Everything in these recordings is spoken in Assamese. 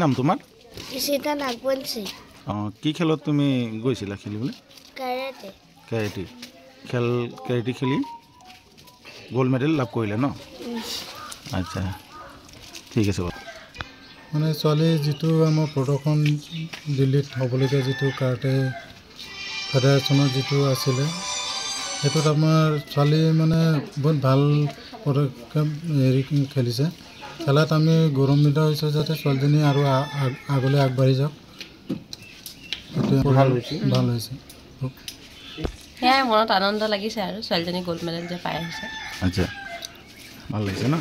নাম তোমাৰ? ঈশিতা নাগবংশী। কি খেলত তুমি গৈছিলা খেলিবলৈ? কাৰাটে। কেৰাটে খেল কেৰাটে খেলি গোল্ড মেডেল লাভ কৰিলে ন? আচ্ছা, ঠিক আছে বাৰু। মানে ছোৱালী যিটো আমাৰ প্ৰদৰ্শন দিল্লীত হ'বলগীয়া যিটো কাৰাটে ফেডাৰেশ্যনৰ যিটো আছিলে, সেইটোত আমাৰ ছোৱালী মানে বহুত ভাল পদক্ষেপ খেলিছে। খেলাত আমি গৌৰৱান্বিত হৈছোঁ যাতে ছোৱালীজনী আৰু আগলৈ আগবাঢ়ি যাওক। ভাল হৈছে। সেয়াই মনত আনন্দ লাগিছে আৰু ছোৱালীজনী গ'ল্ড মেডেল যে পাই আহিছে। আচ্ছা, ভাল লাগিছে ন?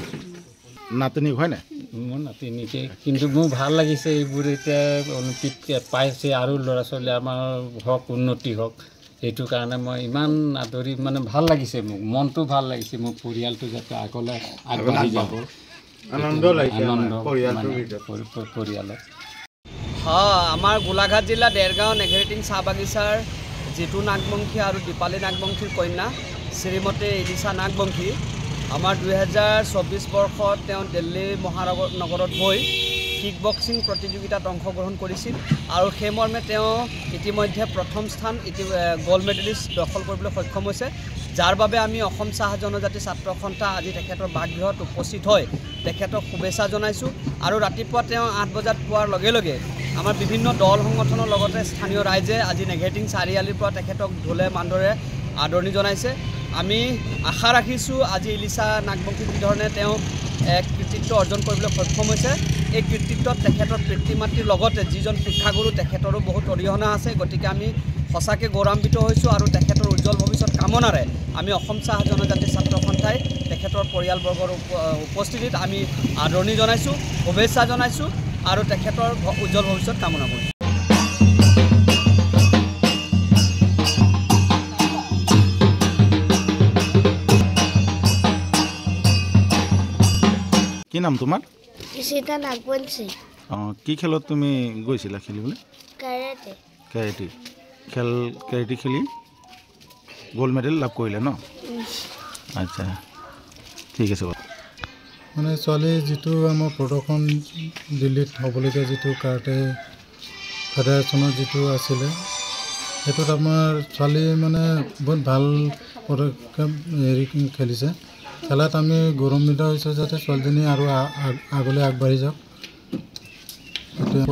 নাতিনী হয় নাই? মোৰ নাতিনীকে, কিন্তু মোৰ ভাল লাগিছে এইবোৰ এতিয়া অলিম্পিক পাইছে আৰু ল'ৰা ছোৱালী আমাৰ হওক উন্নতি হওক, সেইটো কাৰণে মই ইমান আদৰি মানে ভাল লাগিছে, মোক মনটো ভাল লাগিছে, মোৰ পৰিয়ালটো যাতে আগলৈ আগবাঢ়ি যাব। আনন্দ পৰিয়ালত। আমাৰ গোলাঘাট জিলা দেৰগাঁও নেঘেৰিটিং চাহ বাগিচাৰ জিতু নাগবংশী আৰু দীপালী নাগবংশীৰ কন্যা শ্ৰীমতী ইলিছা নাগবংশী আমাৰ 2024 বৰ্ষত তেওঁ দিল্লী মহানগৰত গৈ কিক বক্সিং প্ৰতিযোগিতাত অংশগ্ৰহণ কৰিছিল আৰু সেইমৰ্মে তেওঁ ইতিমধ্যে প্ৰথম স্থান গ'ল্ড মেডেলিষ্ট দখল কৰিবলৈ সক্ষম হৈছে, যাৰ বাবে আমি অসম চাহ জনজাতি ছাত্ৰ সন্থা আজি তেখেতৰ বাসগৃহত উপস্থিত হৈ তেখেতক শুভেচ্ছা জনাইছোঁ। আৰু ৰাতিপুৱা তেওঁ 8 বজাত পোৱাৰ লগে লগে আমাৰ বিভিন্ন দল সংগঠনৰ লগতে স্থানীয় ৰাইজে আজি নেঘেৰিটিং চাৰিআলিৰ পৰা তেখেতক ঢোলে মান্দৰে আদৰণি জনাইছে। আমি আশা ৰাখিছোঁ আজি ইলিছা নাগবংশী যিধৰণে তেওঁ এক কৃতিত্ব অৰ্জন কৰিবলৈ সক্ষম হৈছে, এই কৃতিত্বত তেখেতৰ পিতৃ মাতৃৰ লগতে যিজন শিক্ষাগুৰু তেখেতৰো বহুত অৰিহণা আছে। গতিকে আমি সঁচাকৈ গৌৰৱান্বিত হৈছোঁ আৰু তেখেতৰ উজ্জ্বল ভৱিষ্যত কামনাৰে আমি অসম চাহ জনজাতি ছাত্ৰ সন্থাই তেখেতৰ পৰিয়ালবৰ্গৰ উপস্থিতিত আমি আদৰণি জনাইছোঁ, শুভেচ্ছা জনাইছোঁ আৰু তেখেতৰ উজ্জ্বল ভৱিষ্যত কামনা কৰিছোঁ। কি নাম তোমাৰ? ঈশিতা নাগবংশী। কি খেলত তুমি গৈছিলা খেলিবলৈ? কাৰাটে। কেৰাটে খেল কেৰাটে খেলি গোল্ড মেডেল লাভ কৰিলে ন? আচ্ছা, ঠিক আছে বাৰু। মানে ছোৱালী যিটো আমাৰ প্ৰদৰ্শন দিল্লীত হ'বলগীয়া যিটো কাৰাটে ফেডাৰেশ্যনৰ যিটো আছিলে, সেইটোত আমাৰ ছোৱালী মানে বহুত ভাল পদক্ষেপ খেলিছে। খেলাত আমি গৌৰৱান্বিত হৈছোঁ যাতে ছোৱালীজনী আৰু আগলৈ আগবাঢ়ি যাওক।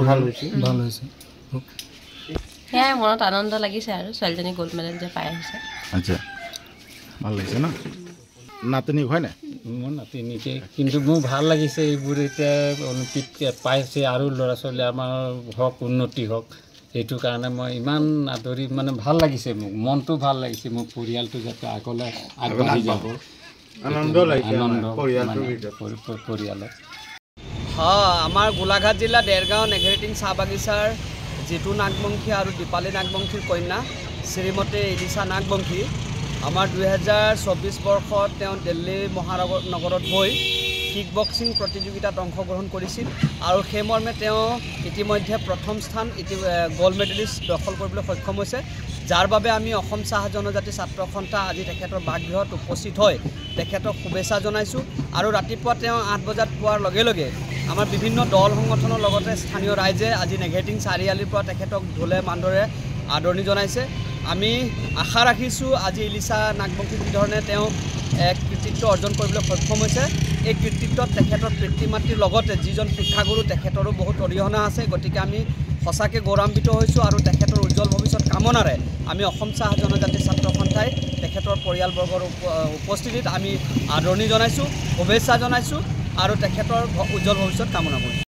ভাল হৈছে। সেয়াই মনত আনন্দ লাগিছে আৰু ছোৱালীজনী গ'ল্ড মেডেল যে পাই আহিছে। আচ্ছা, ভাল লাগিছে ন? নাতিনী হয় নাই? মোৰ নাতিনীকে, কিন্তু মোৰ ভাল লাগিছে এইবোৰ এতিয়া অলিম্পিক পাইছে আৰু ল'ৰা ছোৱালী আমাৰ হওক উন্নতি হওক, সেইটো কাৰণে মই ইমান আদৰি মানে ভাল লাগিছে, মোক মনটো ভাল lang মোৰ পৰিয়ালটো যাতে আগলৈ আগবাঢ়ি যাব। আনন্দ পৰিয়ালত। আমাৰ গোলাঘাট জিলা দেৰগাঁও নেঘেৰিটিং চাহ বাগিচাৰ জিতু নাগবংশী আৰু দীপালী নাগবংশীৰ কন্যা শ্ৰীমতী ইলিছা নাগবংশী আমাৰ 2024 বৰ্ষত তেওঁ দিল্লী মহানগৰত গৈ কিক বক্সিং প্ৰতিযোগিতাত অংশগ্ৰহণ কৰিছিল আৰু সেইমৰ্মে তেওঁ ইতিমধ্যে প্ৰথম স্থান গ'ল্ড মেডেলিষ্ট দখল কৰিবলৈ সক্ষম হৈছে, যাৰ বাবে আমি অসম চাহ জনজাতি ছাত্ৰ সন্থা আজি তেখেতৰ বাসগৃহত উপস্থিত হৈ তেখেতক শুভেচ্ছা জনাইছোঁ। আৰু ৰাতিপুৱা তেওঁ 8 বজাত পোৱাৰ লগে লগে আমাৰ বিভিন্ন দল সংগঠনৰ লগতে স্থানীয় ৰাইজে আজি নেঘেৰিটিং চাৰিআলিৰ পৰা তেখেতক ঢোলে মান্দৰে আদৰণি জনাইছে। আমি আশা ৰাখিছোঁ আজি ইলিছা নাগবংশী যিধৰণে তেওঁ এক কৃতিত্ব অৰ্জন কৰিবলৈ সক্ষম হৈছে, এই কৃতিত্বত তেখেতৰ পিতৃ মাতৃৰ লগতে যিজন শিক্ষাগুৰু তেখেতৰো বহুত অৰিহণা আছে। গতিকে আমি সঁচাকৈ গৌৰৱান্বিত হৈছোঁ আৰু তেখেতৰ উজ্জ্বল ভৱিষ্যত কামনাৰে আমি অসম চাহ জনজাতি ছাত্ৰ সন্থাই তেখেতৰ পৰিয়ালবৰ্গৰ উপস্থিতিত আমি আদৰণি জনাইছোঁ, শুভেচ্ছা জনাইছোঁ আৰু তেখেতৰ উজ্জ্বল ভৱিষ্যত কামনা কৰিছোঁ।